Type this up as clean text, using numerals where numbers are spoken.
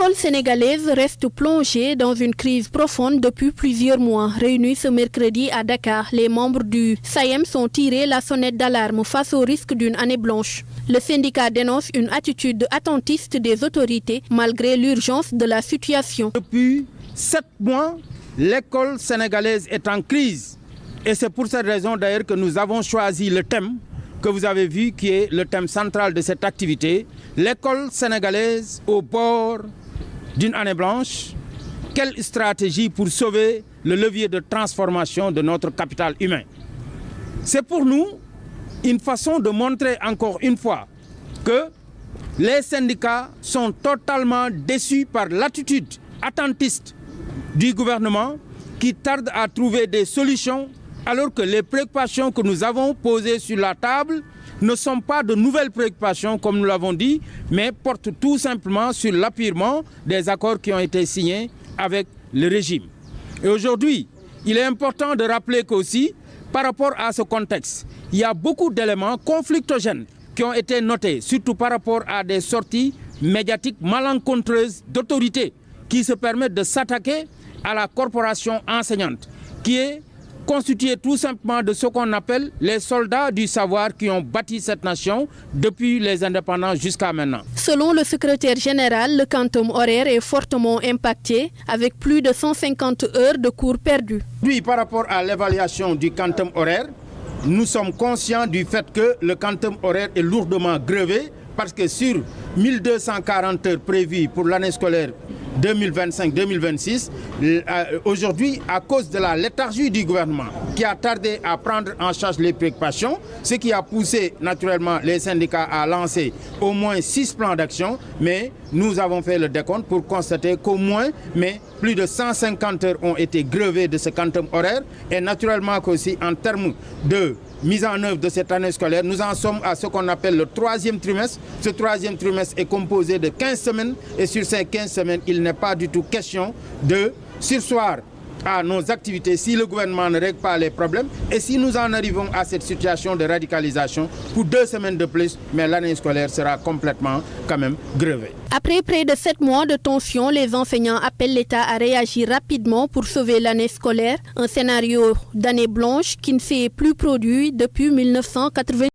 L'école sénégalaise reste plongée dans une crise profonde depuis plusieurs mois. Réunis ce mercredi à Dakar, les membres du SAEMS ont tiré la sonnette d'alarme face au risque d'une année blanche. Le syndicat dénonce une attitude attentiste des autorités malgré l'urgence de la situation. Depuis 7 mois, l'école sénégalaise est en crise. Et c'est pour cette raison d'ailleurs que nous avons choisi le thème que vous avez vu, qui est le thème central de cette activité. L'école sénégalaise au bord d'une année blanche. Quelle stratégie pour sauver le levier de transformation de notre capital humain? C'est pour nous une façon de montrer encore une fois que les syndicats sont totalement déçus par l'attitude attentiste du gouvernement qui tarde à trouver des solutions alors que les préoccupations que nous avons posées sur la table ne sont pas de nouvelles préoccupations comme nous l'avons dit, mais portent tout simplement sur l'appurement des accords qui ont été signés avec le régime. Et aujourd'hui, il est important de rappeler qu'aussi, par rapport à ce contexte, il y a beaucoup d'éléments conflictogènes qui ont été notés, surtout par rapport à des sorties médiatiques malencontreuses d'autorités qui se permettent de s'attaquer à la corporation enseignante, qui est constituée tout simplement de ce qu'on appelle les soldats du savoir qui ont bâti cette nation depuis les indépendances jusqu'à maintenant. Selon le secrétaire général, le quantum horaire est fortement impacté avec plus de 150 heures de cours perdus. Oui, par rapport à l'évaluation du quantum horaire, nous sommes conscients du fait que le quantum horaire est lourdement grevé parce que sur 1240 heures prévues pour l'année scolaire 2025-2026, aujourd'hui, à cause de la léthargie du gouvernement qui a tardé à prendre en charge les préoccupations, ce qui a poussé naturellement les syndicats à lancer au moins 6 plans d'action, mais nous avons fait le décompte pour constater qu'au moins, plus de 150 heures ont été grevées de ce quantum horaire et naturellement qu'aussi en termes de mise en œuvre de cette année scolaire, nous en sommes à ce qu'on appelle le 3e trimestre. Ce 3e trimestre est composé de 15 semaines et sur ces 15 semaines, il n'est pas du tout question de surseoir à nos activités si le gouvernement ne règle pas les problèmes et si nous en arrivons à cette situation de radicalisation pour 2 semaines de plus, mais l'année scolaire sera complètement quand même grevée. Après près de 7 mois de tension, les enseignants appellent l'État à réagir rapidement pour sauver l'année scolaire, un scénario d'année blanche qui ne s'est plus produit depuis 1980.